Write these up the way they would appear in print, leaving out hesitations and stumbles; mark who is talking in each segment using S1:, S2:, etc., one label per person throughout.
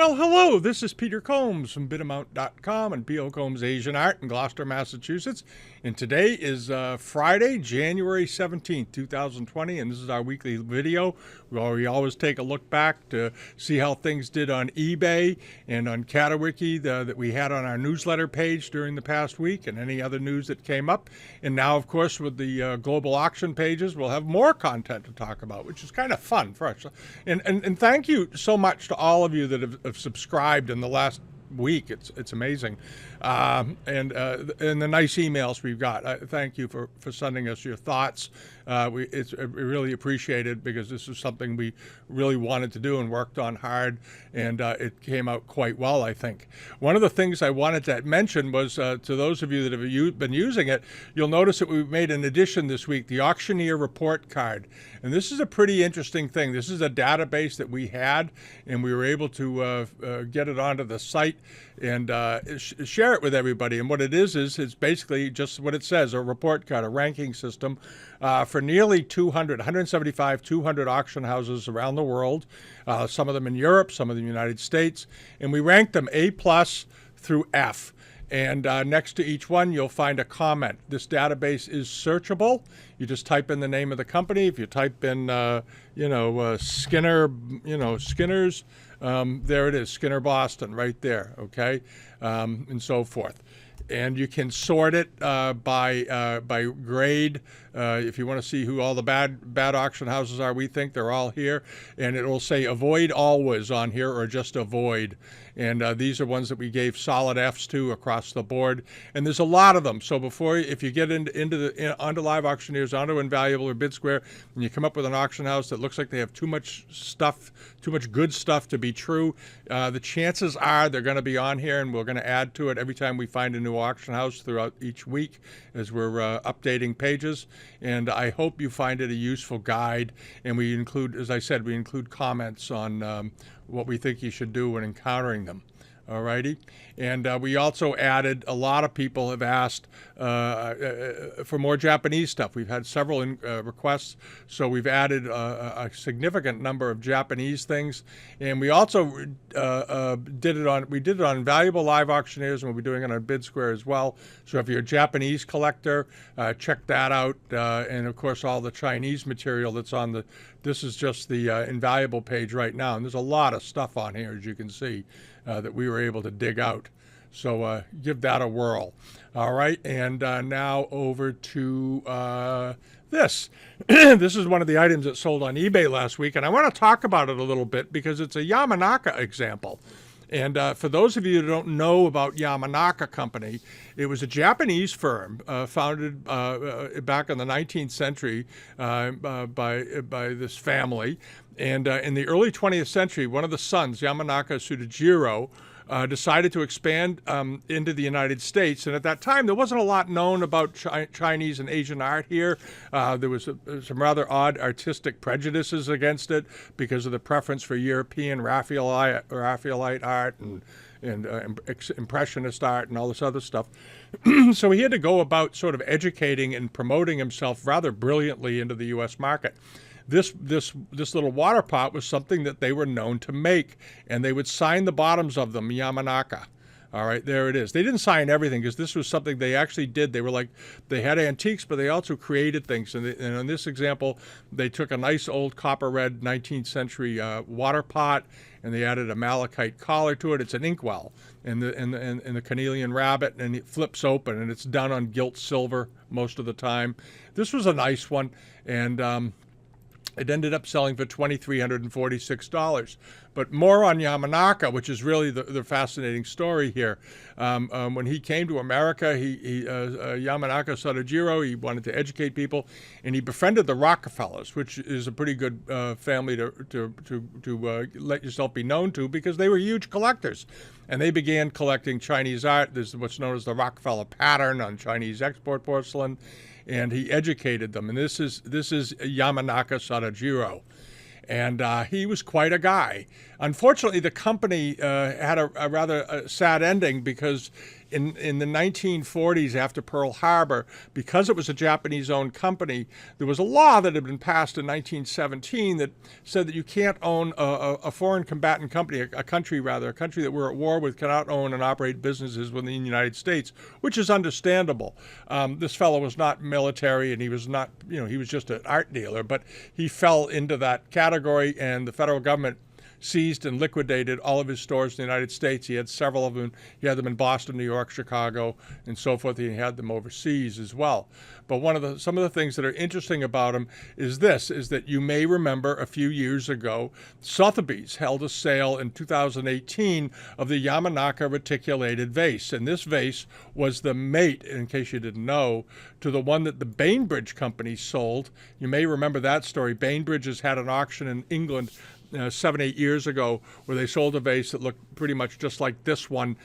S1: Well, hello, this is Peter Combs from Bidamount.com and P.O. Combs Asian Art in Gloucester, Massachusetts. And today is Friday, January 17th, 2020, and this is our weekly video where we always take a look back to see how things did on eBay and on Catawiki that we had on our newsletter page during the past week and any other news that came up. And now, of course, with the global auction pages, we'll have more content to talk about, which is kind of fun for us. And thank you so much to all of you that have subscribed in the last week. It's amazing, and the nice emails we've got. Thank you for sending us your thoughts. We really appreciate it because this is something we really wanted to do and worked on hard, and it came out quite well, I think. One of the things I wanted to mention was to those of you that have been using it, you'll notice that we made an addition this week, the Auctioneer report card. And this is a pretty interesting thing. This is a database that we had, and we were able to get it onto the site and share it with everybody. And what it is it's basically just what it says, a report card, a ranking system for nearly 175, 200 auction houses around the world, some of them in Europe, some of them in the United States. And we ranked them A+ through F. And next to each one, you'll find a comment. This database is searchable. You just type in the name of the company. If you type in, Skinner, Skinner's, there it is, Skinner Boston, right there, okay, and so forth. And you can sort it by grade. If you want to see who all the bad auction houses are, we think they're all here. And it will say avoid always on here or just avoid. And these are ones that we gave solid Fs to across the board. And there's a lot of them. So if you get onto Live Auctioneers, onto Invaluable or BidSquare, and you come up with an auction house that looks like they have too much stuff, too much good stuff to be true, the chances are they're going to be on here, and we're going to add to it every time we find a new auction house throughout each week as we're updating pages. And I hope you find it a useful guide. And we include, as I said, we include comments on what we think you should do when encountering them. All righty. And we also added, a lot of people have asked for more Japanese stuff. We've had several requests, so we've added a significant number of Japanese things. And we also did it on Valuable Live Auctioneers, and we'll be doing it on BidSquare as well. So if you're a Japanese collector, check that out. And of course, all the Chinese material that's on this is just the Invaluable page right now. And there's a lot of stuff on here, as you can see, that we were able to dig out. So give that a whirl. All right, and now over to this. This is one of the items that sold on eBay last week, and I want to talk about it a little bit because it's a Yamanaka example. And for those of you who don't know about Yamanaka Company, it was a Japanese firm founded back in the 19th century by this family. And in the early 20th century, one of the sons, Yamanaka Sudajiro, decided to expand into the United States. And at that time, there wasn't a lot known about Chinese and Asian art here. There was some rather odd artistic prejudices against it because of the preference for European Raphaelite art and Impressionist art and all this other stuff. So he had to go about sort of educating and promoting himself rather brilliantly into the U.S. market. This little water pot was something that they were known to make, and they would sign the bottoms of them, Yamanaka. All right, there it is. They didn't sign everything because this was something they actually did. They had antiques, but they also created things. And in this example, they took a nice old copper red 19th century water pot, and they added a malachite collar to it. It's an inkwell, and the carnelian rabbit, and it flips open, and it's done on gilt silver most of the time. This was a nice one, and it ended up selling for $2,346. But more on Yamanaka, which is really the fascinating story here. When he came to America, Yamanaka Sudajiro, he wanted to educate people, and he befriended the Rockefellers, which is a pretty good family to let yourself be known to because they were huge collectors. And they began collecting Chinese art. There's what's known as the Rockefeller pattern on Chinese export porcelain. And he educated them. And this is Yamanaka Sudajiro. And he was quite a guy. Unfortunately, the company had a rather sad ending because in the 1940s, after Pearl Harbor, because it was a Japanese-owned company, there was a law that had been passed in 1917 that said that you can't own a foreign combatant company, a country that we're at war with cannot own and operate businesses within the United States, which is understandable. This fellow was not military, and he was not, he was just an art dealer, but he fell into that category, and the federal government seized and liquidated all of his stores in the United States. He had several of them. He had them in Boston, New York, Chicago, and so forth. He had them overseas as well. But some of the things that are interesting about him is that you may remember a few years ago, Sotheby's held a sale in 2018 of the Yamanaka reticulated vase. And this vase was the mate, in case you didn't know, to the one that the Bainbridge company sold. You may remember that story. Bainbridge has had an auction in England 7-8 years ago, where they sold a vase that looked pretty much just like this one.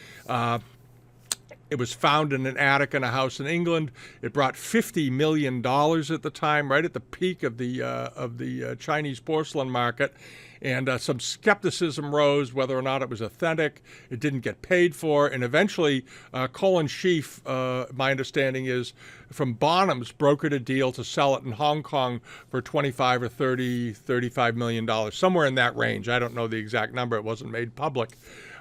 S1: It was found in an attic in a house in England. It brought $50 million at the time, right at the peak of the Chinese porcelain market. And some skepticism rose whether or not it was authentic. It didn't get paid for. And eventually, Colin Sheaf, my understanding is, from Bonhams, brokered a deal to sell it in Hong Kong for $25 or $35 million, somewhere in that range. I don't know the exact number. It wasn't made public.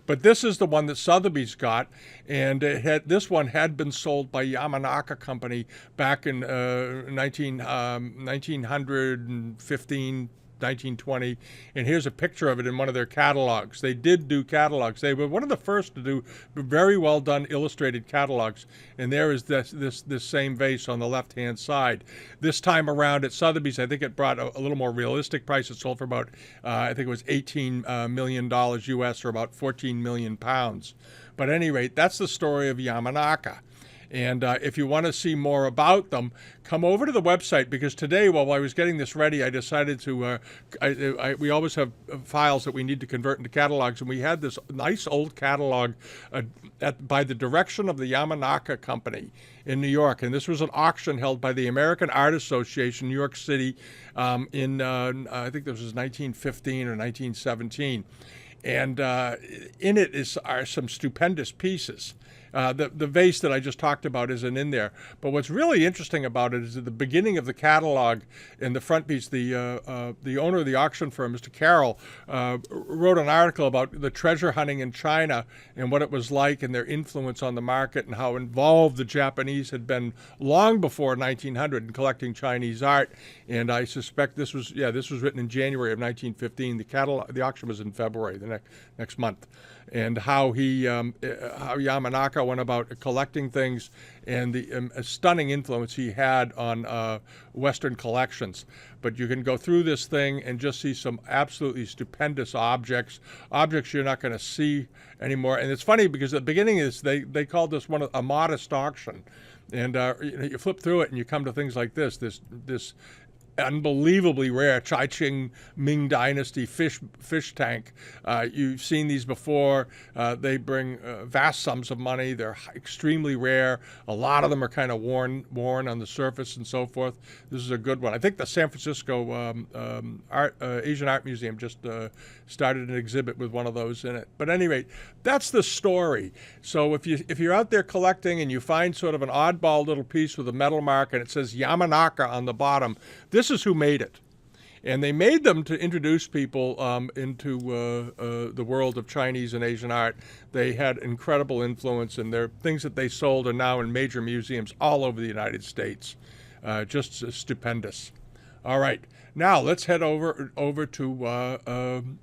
S1: But this is the one that Sotheby's got, and this one had been sold by Yamanaka Company back in 1915, 1920, and here's a picture of it in one of their catalogs. They did do catalogs. They were one of the first to do very well done illustrated catalogs, and there is this same vase on the left-hand side. This time around at Sotheby's, I think it brought a little more realistic price. It sold for about, I think it was $18 million US, or about 14 million pounds. But at any rate, that's the story of Yamanaka. And if you want to see more about them, come over to the website, because today, while I was getting this ready, I decided to, we always have files that we need to convert into catalogs, and we had this nice old catalog by the direction of the Yamanaka Company in New York. And this was an auction held by the American Art Association, New York City, in, I think this was 1915 or 1917. And in it are some stupendous pieces. The vase that I just talked about isn't in there. But what's really interesting about it is at the beginning of the catalog, in the front piece, the owner of the auction firm, Mr. Carroll, wrote an article about the treasure hunting in China and what it was like and their influence on the market, and how involved the Japanese had been long before 1900 in collecting Chinese art. And I suspect this was written in January of 1915. The auction was in February, the next month. And how Yamanaka went about collecting things, and the stunning influence he had on Western collections. But you can go through this thing and just see some absolutely stupendous objects you're not going to see anymore. And it's funny, because at the beginning of this, they called this one a modest auction. And you flip through it and you come to things like this unbelievably rare Chai-Ching Ming Dynasty fish tank. You've seen these before. They bring vast sums of money. They're extremely rare. A lot of them are kind of worn on the surface and so forth. This is a good one. I think the San Francisco Asian Art Museum just started an exhibit with one of those in it. But at any rate, that's the story. So if you're out there collecting and you find sort of an oddball little piece with a metal mark and it says Yamanaka on the bottom, this is who made it. And they made them to introduce people into the world of Chinese and Asian art. They had incredible influence, and their things that they sold are now in major museums all over the United States. Just stupendous. All right, now let's head over to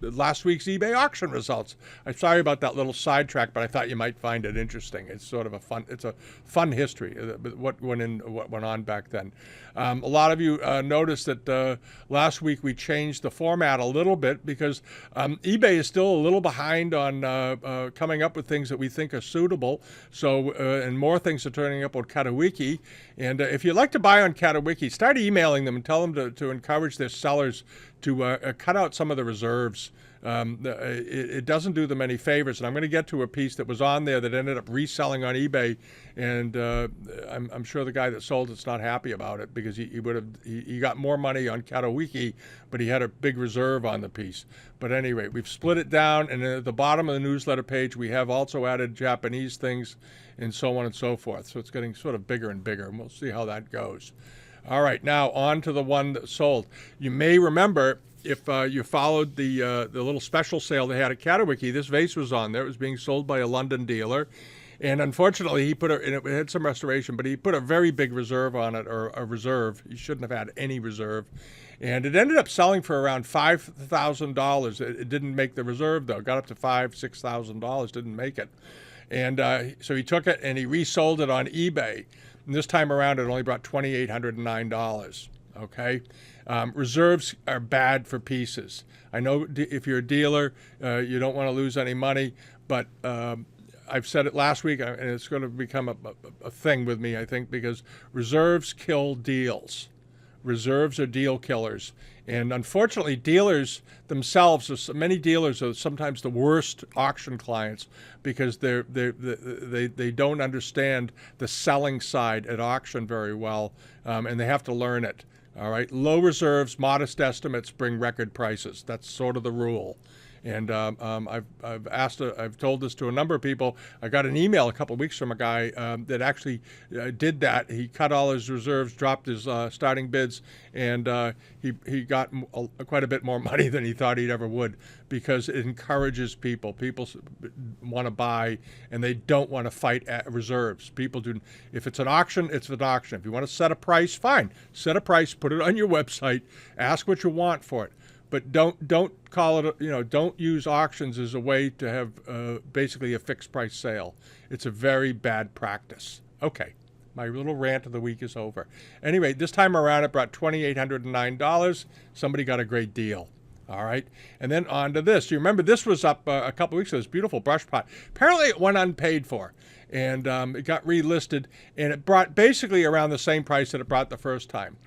S1: last week's eBay auction results. I'm sorry about that little sidetrack, but I thought you might find it interesting. It's sort of a fun history, what went on back then. A lot of you noticed that last week we changed the format a little bit, because eBay is still a little behind on coming up with things that we think are suitable. So, and more things are turning up on Katawiki. And if you'd like to buy on Katawiki, start emailing them and tell them to encourage their sellers to cut out some of the reserves. It doesn't do them any favors. And I'm going to get to a piece that was on there that ended up reselling on eBay, and I'm sure the guy that sold it's not happy about it, because he got more money on Katowiki, but he had a big reserve on the piece. But anyway, we've split it down, and at the bottom of the newsletter page, we have also added Japanese things and so on and so forth. So it's getting sort of bigger and bigger, and we'll see how that goes. All right, now on to the one that sold. You may remember, if you followed the little special sale they had at Katowiki, this vase was on there. It was being sold by a London dealer. And unfortunately, and it had some restoration, but he put a very big reserve on it, or a reserve. He shouldn't have had any reserve. And it ended up selling for around $5,000. It didn't make the reserve, though. It got up to $5,000, $6,000, didn't make it. And so he took it and he resold it on eBay. And this time around, it only brought $2,809. Okay? Reserves are bad for pieces. I know if you're a dealer, you don't want to lose any money, but I've said it last week, and it's going to become a thing with me, I think, because reserves kill deals. Reserves are deal killers. And unfortunately, dealers themselves, many dealers are sometimes the worst auction clients, because they don't understand the selling side at auction very well, and they have to learn it. All right, low reserves, modest estimates bring record prices. That's sort of the rule. And I've told this to a number of people. I got an email a couple of weeks from a guy that actually did that. He cut all his reserves, dropped his starting bids, and he got quite a bit more money than he thought he'd ever would, because it encourages people. People want to buy, and they don't want to fight at reserves. People do. If it's an auction, it's an auction. If you want to set a price, fine. Set a price, put it on your website, ask what you want for it. But don't call it, don't use auctions as a way to have basically a fixed price sale. It's a very bad practice. Okay, my little rant of the week is over. Anyway, this time around it brought $2,809. Somebody got a great deal. All right, and then on to this. You remember this was up a couple weeks ago, this beautiful brush pot. Apparently it went unpaid for, and it got relisted, and it brought basically around the same price that it brought the first time.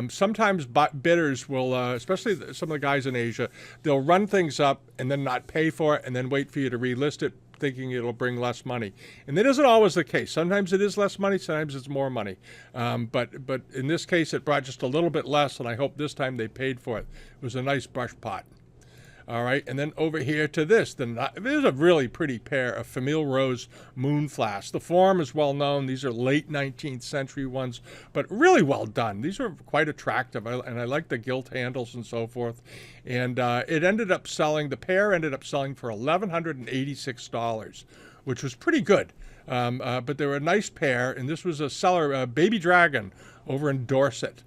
S1: Sometimes bidders will, especially some of the guys in Asia, they'll run things up and then not pay for it and then wait for you to relist it, thinking it'll bring less money. And that isn't always the case. Sometimes it is less money, sometimes it's more money. But in this case, it brought just a little bit less, and I hope this time they paid for it. It was a nice brush pot. All right, and then over here to this. There's a really pretty pair of Famille Rose moon flasks. The form is well known. These are late 19th century ones, but really well done. These are quite attractive, and I like the gilt handles and so forth. And it ended up selling, the pair ended up selling for $1,186, which was pretty good. But they were a nice pair, and this was a seller, Baby Dragon, over in Dorset,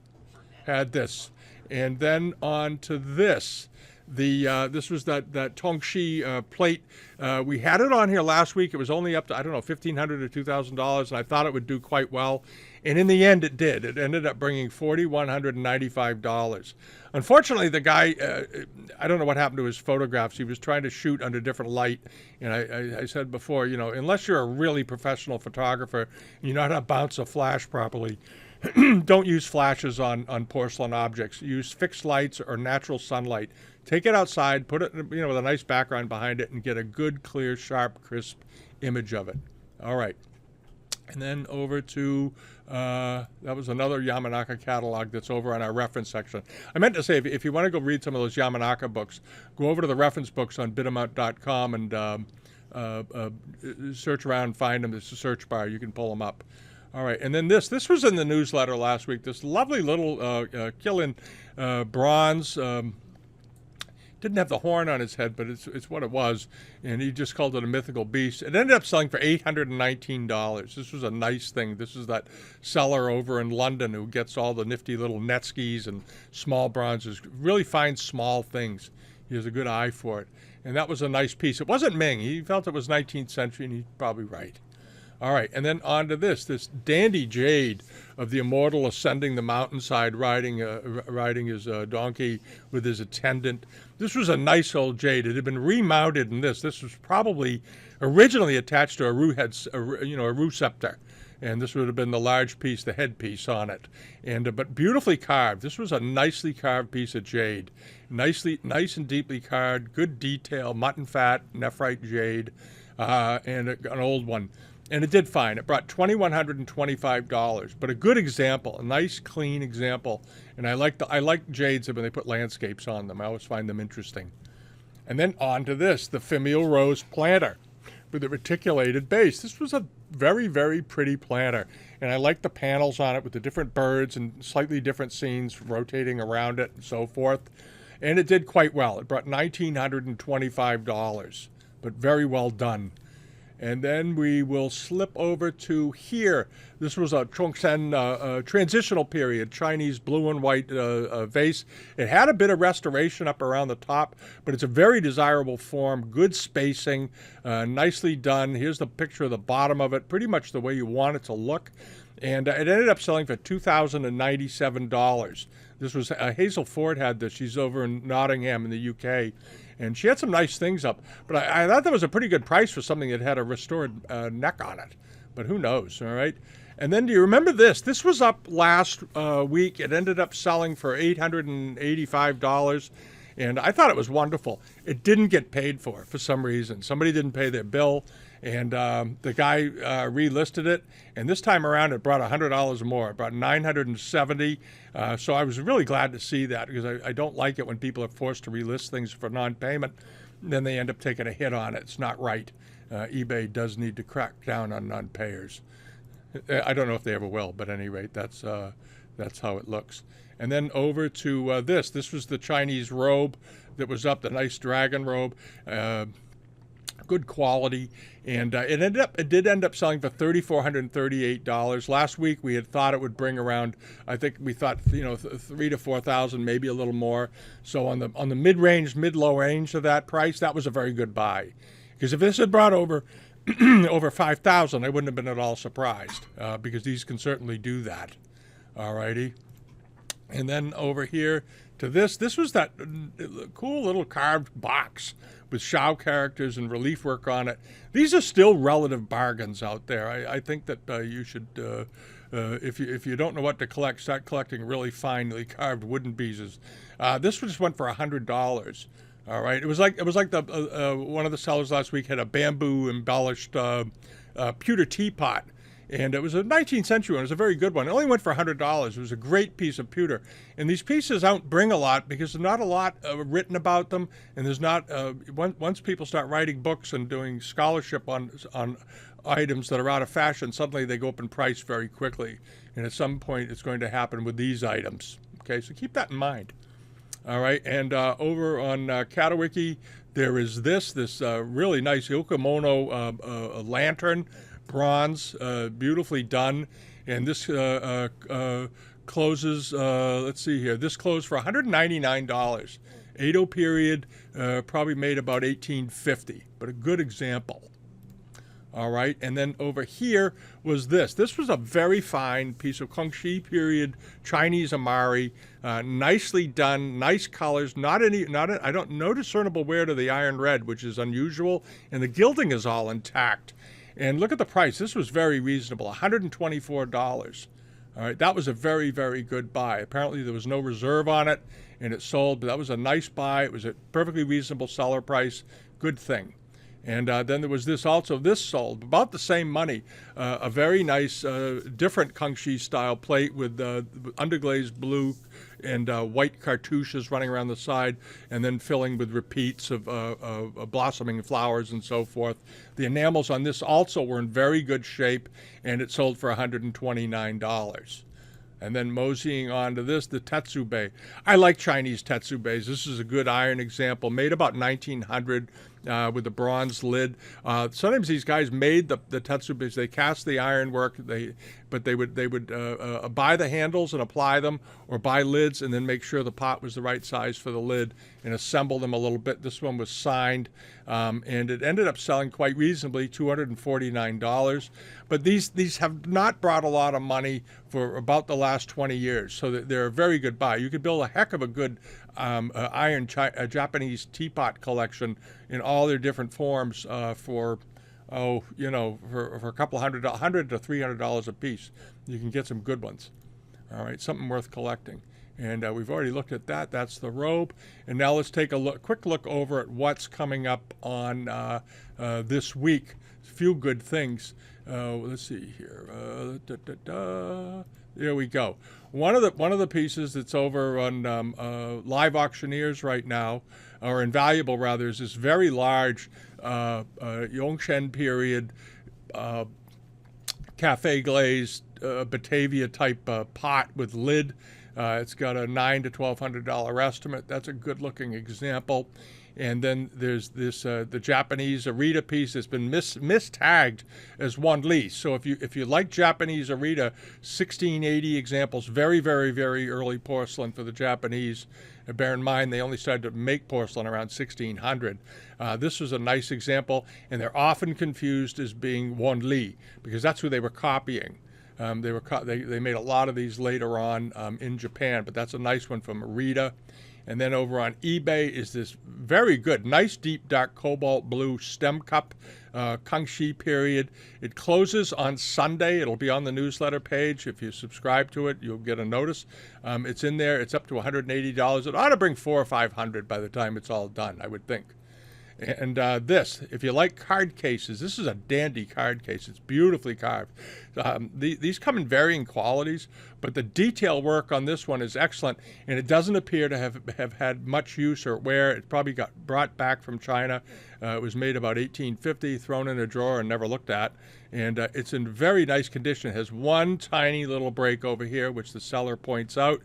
S1: had this. And then on to this. This was that Tongxi plate. We had it on here last week. It was only up to, I don't know, $1,500 or $2,000, and I thought it would do quite well. And in the end, it did. It ended up bringing $4,195. Unfortunately, the guy, I don't know what happened to his photographs. He was trying to shoot under different light. And I said before, unless you're a really professional photographer and you know how to bounce a flash properly, don't use flashes on porcelain objects. Use fixed lights or natural sunlight. Take it outside, put it with a nice background behind it, and get a good, clear, sharp, crisp image of it. All right. And then over to, that was another Yamanaka catalog that's over on our reference section. I meant to say, if you want to go read some of those Yamanaka books, go over to the reference books on Bidamount.com and search around and find them. There's a search bar. You can pull them up. All right, and then this was in the newsletter last week. This lovely little Killin bronze. Didn't have the horn on his head, but it's what it was, and he just called it a mythical beast. It ended up selling for $819. This was a nice thing. This is that seller over in London who gets all the nifty little Netskis and small bronzes, really finds small things. He has a good eye for it, and that was a nice piece. It wasn't Ming. He felt it was 19th century, and he's probably right. All right, and then on to this dandy jade of the immortal ascending the mountainside, riding his donkey with his attendant. This was a nice old jade. It had been remounted in this. This was probably originally attached to a roux scepter, and this would have been the large piece, the headpiece on it. And but beautifully carved. This was a nicely carved piece of jade, nice and deeply carved, good detail, mutton fat, nephrite jade, and an old one. And it did fine. It brought $2,125, but a good example, a nice, clean example. And I like jades when they put landscapes on them. I always find them interesting. And then on to this, the Finial Rose planter with a reticulated base. This was a very, very pretty planter. And I like the panels on it with the different birds and slightly different scenes rotating around it and so forth. And it did quite well. It brought $1,925, but very well done. And then we will slip over to here. This was a Chongsen transitional period, Chinese blue and white vase. It had a bit of restoration up around the top, but it's a very desirable form, good spacing, nicely done. Here's the picture of the bottom of it, pretty much the way you want it to look. And it ended up selling for $2,097. This was Hazel Ford had this. She's over in Nottingham in the UK. And she had some nice things up. But I thought that was a pretty good price for something that had a restored neck on it. But who knows, all right? And then do you remember this? This was up last week. It ended up selling for $885. And I thought it was wonderful. It didn't get paid for some reason. Somebody didn't pay their bill. And the guy relisted it. And this time around, it brought $100 more. It brought $970. So I was really glad to see that, because I don't like it when people are forced to relist things for non-payment. Then they end up taking a hit on it. It's not right. eBay does need to crack down on non-payers. I don't know if they ever will, but at any rate, that's how it looks. And then over to this. This was the Chinese robe that was up, the nice dragon robe. Good quality, and it did end up selling for $3,438. Last week we had thought it would bring around, I think we thought, $3,000 to $4,000, maybe a little more. So on the mid-low range of that price, that was a very good buy. Because if this had brought over over $5,000, I wouldn't have been at all surprised, because these can certainly do that. Alrighty. And then over here to this was that cool little carved box with Shao characters and relief work on it. These are still relative bargains out there. I think that you should, if you don't know what to collect, start collecting really finely carved wooden pieces. This just went for $100. All right, it was like the one of the sellers last week had a bamboo embellished pewter teapot. And it was a 19th century one. It was a very good one. It only went for $100. It was a great piece of pewter. And these pieces don't bring a lot because there's not a lot written about them. And there's not, once people start writing books and doing scholarship on items that are out of fashion, suddenly they go up in price very quickly. And at some point, it's going to happen with these items. Okay, so keep that in mind. All right, and over on Katawiki, there is this really nice Yokomono lantern. Bronze, beautifully done, and this closes. Let's see here. This closed for $199. Edo period, probably made about 1850, but a good example. All right, and then over here was this. This was a very fine piece of Kangxi period Chinese Amari, nicely done, nice colors. No discernible wear to the iron red, which is unusual, and the gilding is all intact. And look at the price. This was very reasonable, $124. All right, that was a very, very good buy. Apparently there was no reserve on it, and it sold, but that was a nice buy. It was a perfectly reasonable seller price. Good thing. And then there was this also. This sold about the same money. A very nice, different Kangxi style plate with underglazed blue and white cartouches running around the side, and then filling with repeats of blossoming flowers and so forth. The enamels on this also were in very good shape, and it sold for $129. And then moseying on to this, the Tetsube. I like Chinese Tetsubes. This is a good iron example, made about 1900 with a bronze lid. Sometimes these guys made the Tetsubes. They cast the ironwork, but they would buy the handles and apply them, or buy lids and then make sure the pot was the right size for the lid and assemble them a little bit. This one was signed, and it ended up selling quite reasonably, $249. But these have not brought a lot of money for about the last 20 years, so they're a very good buy. You could build a heck of a good iron Japanese teapot collection in all their different forms for for a couple $100 to $300 a piece, you can get some good ones. All right, something worth collecting. And we've already looked at that. That's the robe. And now let's take a quick look over at what's coming up on this week. A few good things. Let's see here. There we go. One of the pieces that's over on live auctioneers right now, or invaluable rather, is this very large Yongchen period cafe glazed Batavia type pot with lid. It's got a $900 to $1,200 estimate. That's a good looking example. And then there's this the Japanese Arita piece that's been mistagged as Wanli. So if you like Japanese Arita, 1680 examples, very, very, very early porcelain for the Japanese. Bear in mind they only started to make porcelain around 1600. This was a nice example, and they're often confused as being Wanli because that's who they were copying. They made a lot of these later on in Japan, but that's a nice one from Arita. And then over on eBay is this very good, nice deep dark cobalt blue stem cup, Kangxi period. It closes on Sunday. It'll be on the newsletter page. If you subscribe to it, you'll get a notice. It's in there. It's up to $180. It ought to bring $400 or $500 by the time it's all done, I would think. And this, if you like card cases, this is a dandy card case. It's beautifully carved. These come in varying qualities, but the detail work on this one is excellent, and it doesn't appear to have had much use or wear. It probably got brought back from China. It was made about 1850, thrown in a drawer and never looked at. And it's in very nice condition. It has one tiny little break over here, which the seller points out.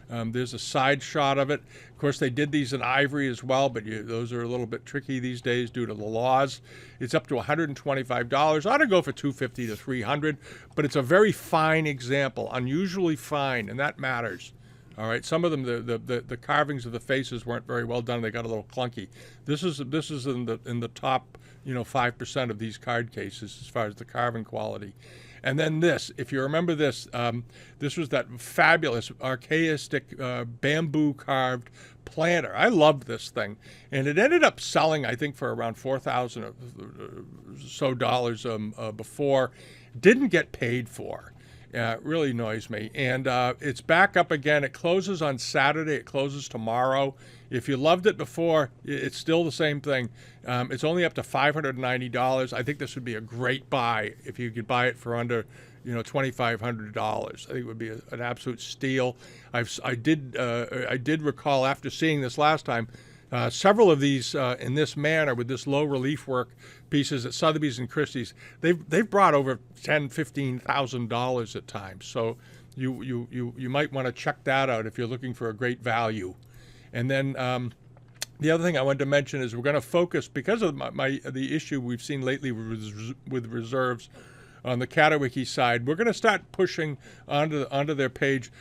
S1: There's a side shot of it. Of course, they did these in ivory as well, but those are a little bit tricky these days due to the laws. It's up to $125. Ought to go for $250 to $300, but it's a very fine example, unusually fine, and that matters. All right, some of them, the carvings of the faces weren't very well done. They got a little clunky. This is in the top 5% of these card cases as far as the carving quality. And then this, if you remember this, this was that fabulous archaistic bamboo carved planter. I loved this thing, and it ended up selling, I think, for around $4,000 or so dollars before. Didn't get paid for. It really annoys me. And it's back up again. It closes on Saturday. It closes tomorrow. If you loved it before, it's still the same thing. It's only up to $590. I think this would be a great buy if you could buy it for under, $2,500. I think it would be an absolute steal. I did recall after seeing this last time, several of these in this manner with this low relief work pieces at Sotheby's and Christie's, they've brought over $10,000-$15,000 at times. So you might want to check that out if you're looking for a great value. And then the other thing I wanted to mention is we're going to focus, because of the issue we've seen lately with reserves on the Catawiki side, we're going to start pushing onto their page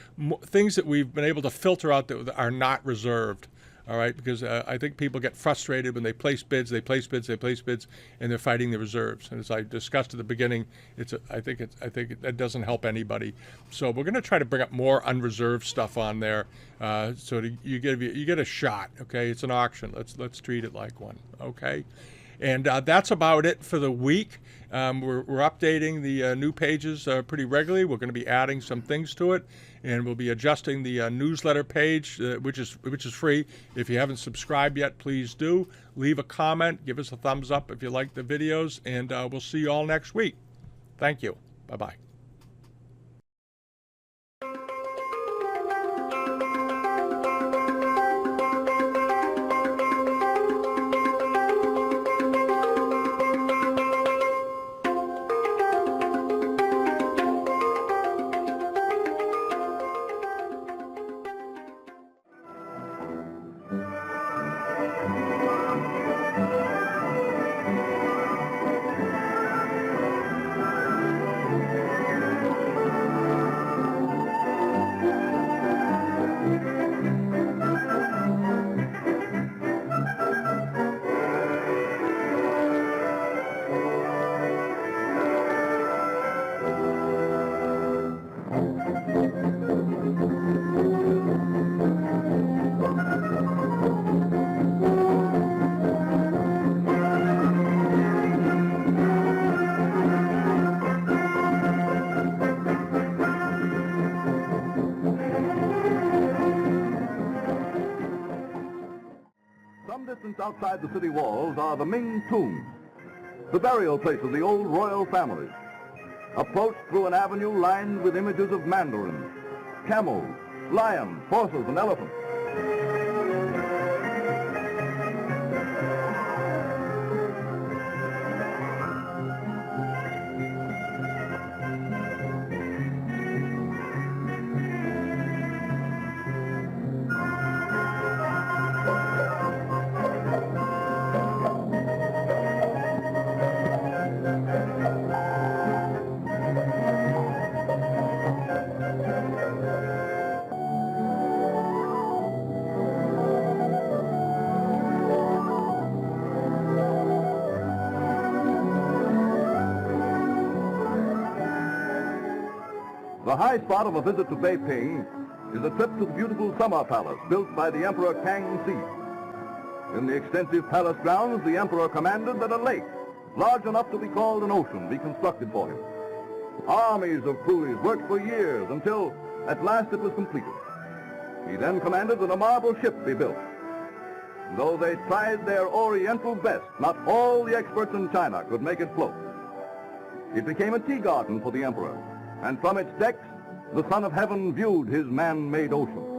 S1: things that we've been able to filter out that are not reserved. All right, because I think people get frustrated when they place bids, and they're fighting the reserves. And as I discussed at the beginning, I think that doesn't help anybody. So we're going to try to bring up more unreserved stuff on there, so you get a shot. Okay, it's an auction. Let's treat it like one. Okay. And that's about it for the week. We're updating the new pages pretty regularly. We're going to be adding some things to it, and we'll be adjusting the newsletter page, which is free. If you haven't subscribed yet, please do. Leave a comment. Give us a thumbs up if you like the videos, and we'll see you all next week. Thank you. Bye-bye.
S2: entrance outside the city walls are the Ming tombs, the burial place of the old royal families. Approached through an avenue lined with images of mandarins, camels, lions, horses, and elephants. The high spot of a visit to Beiping is a trip to the beautiful summer palace built by the Emperor Kangxi. In the extensive palace grounds, the emperor commanded that a lake, large enough to be called an ocean, be constructed for him. Armies of coolies worked for years until, at last, it was completed. He then commanded that a marble ship be built. Though they tried their oriental best, not all the experts in China could make it float. It became a tea garden for the emperor, and from its decks, the Son of Heaven viewed his man-made ocean.